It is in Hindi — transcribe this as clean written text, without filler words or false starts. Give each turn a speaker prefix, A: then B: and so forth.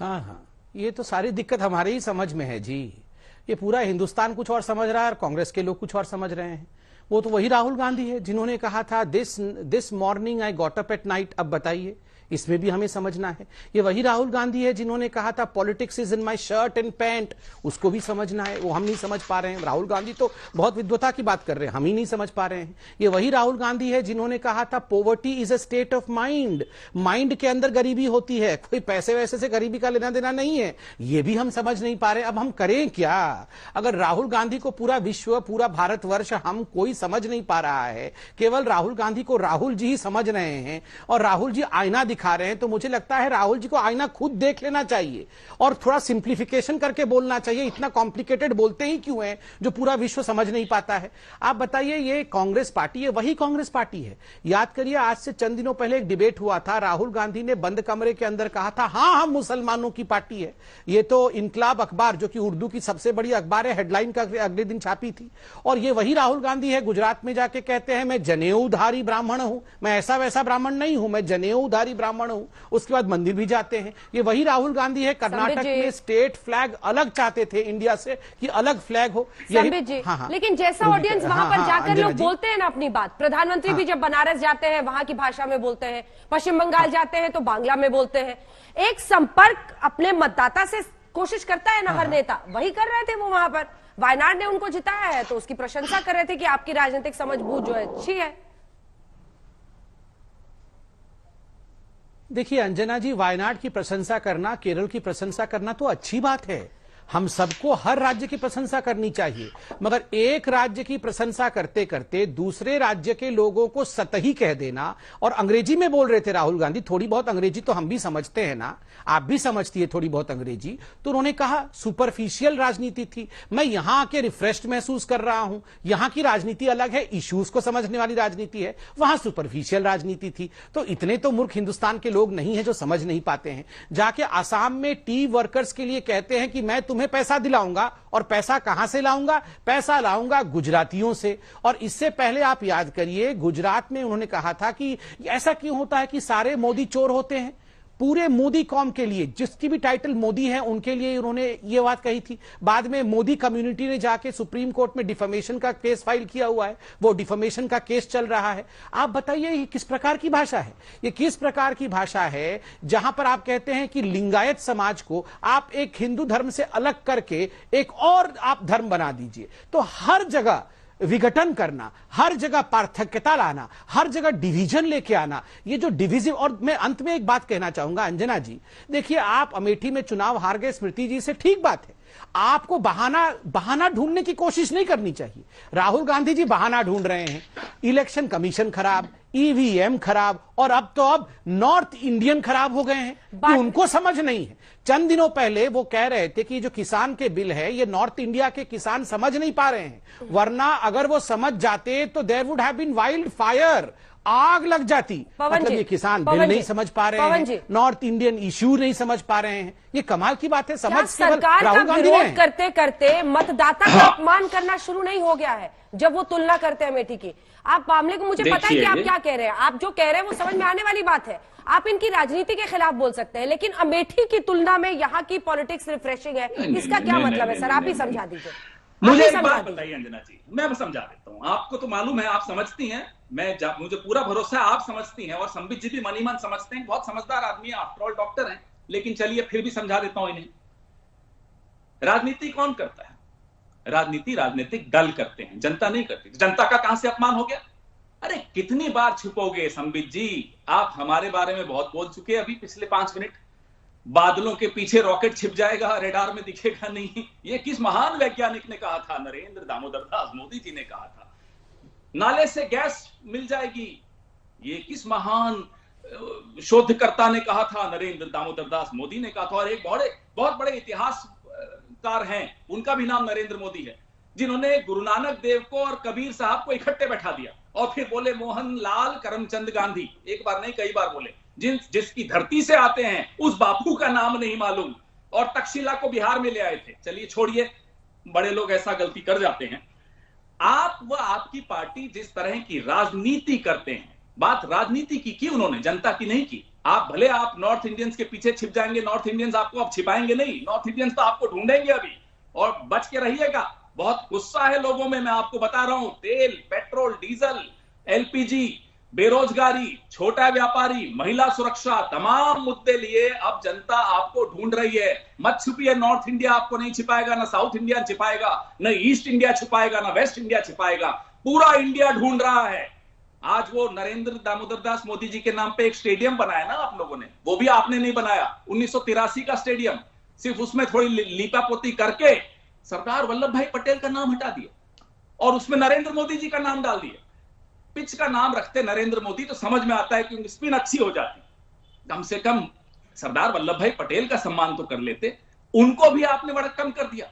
A: हाँ हाँ, ये तो सारी दिक्कत हमारे ही समझ में है जी। ये पूरा हिंदुस्तान कुछ और समझ रहा है और कांग्रेस के लोग कुछ और समझ रहे हैं। वो तो वही राहुल गांधी है जिन्होंने कहा था this morning I got up at night. अब बताइए, इसमें भी हमें समझना है। ये वही राहुल गांधी है जिन्होंने कहा था politics is in my shirt and pant. उसको भी समझना है, वो हम नहीं समझ पा रहे हैं। राहुल गांधी तो बहुत विद्वता की बात कर रहे हैं, हम ही नहीं समझ पा रहे हैं। ये वही राहुल गांधी है जिन्होंने कहा था poverty is a state of mind. Mind के अंदर गरीबी होती है, कोई पैसे वैसे से गरीबी का लेना देना नहीं है। ये भी हम समझ नहीं पा रहे। अब हम करें क्या? अगर राहुल गांधी को पूरा विश्व, पूरा भारतवर्ष हम कोई समझ नहीं पा रहा है, केवल राहुल गांधी को राहुल जी ही समझ रहे हैं और राहुल जी आईना दिखा रहे हैं, तो मुझे लगता है राहुल जी को आईना खुद देख लेना चाहिए और थोड़ा सिंप्लीफिकेशन करके बोलना चाहिए। इतना कॉम्प्लिकेटेड बोलते ही क्यों है जो पूरा विश्व समझ नहीं पाता है? आप बताइए, ये कांग्रेस पार्टी है, वही कांग्रेस पार्टी है। याद करिए, आज से चंद दिनों पहले एक डिबेट हुआ था, राहुल गांधी ने बंद कमरे के अंदर कहा था हां हम मुसलमानों की पार्टी है। ये तो इनकलाब अखबार, जो कि उर्दू की सबसे बड़ी अखबार है, हेडलाइन का अगले दिन छापी थी। और ये वही राहुल गांधी है गुजरात में जाके कहते हैं मैं जनेऊधारी ब्राह्मण हूं, मैं ऐसा वैसा ब्राह्मण नहीं हूं, मैं जनेऊधारी ब्राह्मण हूं। उसके बाद मंदिर भी जाते हैं। ये वही राहुल गांधी है कर्नाटक में स्टेट फ्लैग अलग चाहते थे इंडिया से, कि अलग फ्लैग हो।
B: संबित जी, हाँ, लेकिन जैसा ऑडियंस वहां पर जाकर लोग बोलते हैं ना अपनी बात, प्रधानमंत्री भी जब बनारस जाते हैं वहां की भाषा में बोलते हैं, पश्चिम बंगाल जाते हैं तो बांग्ला में बोलते हैं। एक संपर्क अपने मतदाता से कोशिश करता है ना हर नेता, वही कर रहे थे वो वहां पर। वायनाड ने उनको जिताया है तो उसकी प्रशंसा कर रहे थे कि आपकी राजनीतिक समझबूझ जो है अच्छी है।
A: देखिए अंजना जी, वायनाड की प्रशंसा करना, केरल की प्रशंसा करना तो अच्छी बात है। हम सबको हर राज्य की प्रशंसा करनी चाहिए, मगर एक राज्य की प्रशंसा करते करते दूसरे राज्य के लोगों को सतही कह देना। और अंग्रेजी में बोल रहे थे राहुल गांधी, थोड़ी बहुत अंग्रेजी तो हम भी समझते हैं ना, आप भी समझती है थोड़ी बहुत अंग्रेजी। तो उन्होंने कहा सुपरफिशियल राजनीति थी, मैं यहां आके रिफ्रेश्ड महसूस कर रहा हूं। यहां की राजनीति अलग है, इश्यूज को समझने वाली राजनीति है, वहां सुपरफिशियल राजनीति थी। तो इतने तो मूर्ख हिंदुस्तान के लोग नहीं है जो समझ नहीं पाते हैं। जाके आसाम में टी वर्कर्स के लिए कहते हैं कि मैं तुम्हें पैसा दिलाऊंगा, और पैसा कहां से लाऊंगा? पैसा लाऊंगा गुजरातियों से। और इससे पहले आप याद करिए, गुजरात में उन्होंने कहा था कि ऐसा क्यों होता है कि सारे मोदी चोर होते हैं। पूरे मोदी कौम के लिए, जिसकी भी टाइटल मोदी है उनके लिए उन्होंने ये बात कही थी। बाद में मोदी कम्युनिटी ने जाके सुप्रीम कोर्ट में डिफेमेशन का केस फाइल किया हुआ है, वो डिफेमेशन का केस चल रहा है। आप बताइए ये किस प्रकार की भाषा है? ये किस प्रकार की भाषा है जहां पर आप कहते हैं कि लिंगायत समाज को आप एक हिंदू धर्म से अलग करके एक और आप धर्म बना दीजिए। तो हर जगह विघटन करना, हर जगह पार्थक्यता लाना, हर जगह डिवीजन लेके आना, ये जो डिविजिव। और मैं अंत में एक बात कहना चाहूंगा अंजना जी, देखिए आप अमेठी में चुनाव हार गए स्मृति जी से, ठीक बात है, आपको बहाना ढूंढने की कोशिश नहीं करनी चाहिए। राहुल गांधी जी बहाना ढूंढ रहे हैं, इलेक्शन कमीशन खराब, ईवीएम खराब, और अब नॉर्थ इंडियन खराब हो गए हैं कि उनको समझ नहीं है। चंद दिनों पहले वो कह रहे थे कि जो किसान के बिल है ये नॉर्थ इंडिया के किसान समझ नहीं पा रहे हैं, वरना अगर वो समझ जाते तो there would have been wildfire, आग लग जाती। मतलब ये किसान बिल नहीं समझ पा रहे हैं, नॉर्थ इंडियन इश्यू नहीं समझ पा रहे हैं। ये कमाल की बात है। समझ
B: सरकार का विरोध करते करते मतदाता का अपमान करना शुरू नहीं हो गया है जब वो तुलना करते हैं अमेठी की? आप मामले को, मुझे पता है कि आप क्या कह रहे हैं, आप जो कह रहे हैं वो समझ में आने वाली बात है। आप इनकी राजनीति के खिलाफ बोल सकते हैं, लेकिन अमेठी की तुलना में यहाँ की पॉलिटिक्स रिफ्रेशिंग है, इसका क्या मतलब है सर? आप ही समझा दीजिए।
C: मुझे एक बात बताइए अंजना जी, मैं समझा देता हूँ। आपको तो मालूम है, आप समझती हैं, मुझे पूरा भरोसा है आप समझती हैं, और संबित जी भी मनी मन समझते हैं, बहुत समझदार आदमी है, आफ्टर ऑल डॉक्टर हैं। लेकिन चलिए फिर भी समझा देता हूं इन्हें। राजनीति कौन करता है? राजनीति राजनीतिक दल करते हैं, जनता नहीं करती। जनता का कहां से अपमान हो गया? अरे कितनी बार छुपोगे संबित जी? आप हमारे बारे में बहुत बोल चुके हैं अभी पिछले 5 मिनट। बादलों के पीछे रॉकेट छिप जाएगा, रेडार में दिखेगा नहीं, ये किस महान वैज्ञानिक ने कहा था? नरेंद्र दामोदर दास मोदी जी ने कहा था। नाले से गैस मिल जाएगी, ये किस महान शोधकर्ता ने कहा था? नरेंद्र दामोदर दास मोदी ने कहा था। और एक बहुत बड़े इतिहासकार हैं, उनका भी नाम नरेंद्र मोदी है, जिन्होंने गुरु नानक देव को और कबीर साहब को इकट्ठे बैठा दिया और फिर बोले मोहन लाल करमचंद गांधी। एक बार नहीं कई बार बोले। जिसकी धरती से आते हैं उस बापू का नाम नहीं मालूम, और तक्षशिला को बिहार में ले आए थे। चलिए छोड़िए, बड़े लोग ऐसा गलती कर जाते हैं। आप व आपकी पार्टी जिस तरह की राजनीति करते हैं, बात राजनीति की उन्होंने, जनता की नहीं की। आप भले आप नॉर्थ इंडियंस के पीछे छिप जाएंगे, नॉर्थ इंडियंस आपको अब छिपाएंगे नहीं, नॉर्थ इंडियंस तो आपको ढूंढेंगे अभी, और बच के रहिएगा। बहुत गुस्सा है लोगों में, मैं आपको बता रहा हूं। तेल, पेट्रोल, डीजल, एलपीजी, बेरोजगारी, छोटा व्यापारी, महिला सुरक्षा, तमाम मुद्दे लिए अब जनता आपको ढूंढ रही है। मत छुपिए, नॉर्थ इंडिया आपको नहीं छिपाएगा, ना साउथ इंडिया छिपाएगा, न ईस्ट इंडिया छिपाएगा, ना वेस्ट इंडिया छिपाएगा, पूरा इंडिया ढूंढ रहा है। आज वो नरेंद्र दामोदर दास मोदी जी के नाम पे एक स्टेडियम बनाया ना आप लोगों ने, वो भी आपने नहीं बनाया, 1983 का स्टेडियम, सिर्फ उसमें थोड़ी लीपापोती करके सरदार वल्लभ भाई पटेल का नाम हटा दिया और उसमें नरेंद्र मोदी जी का नाम डाल दिया। पिच का नाम रखते नरेंद्र मोदी तो समझ में आता है कि स्पिन अच्छी हो जाती, कम से कम सरदार वल्लभ भाई पटेल का सम्मान तो कर लेते, उनको भी आपने बड़ा कम कर दिया।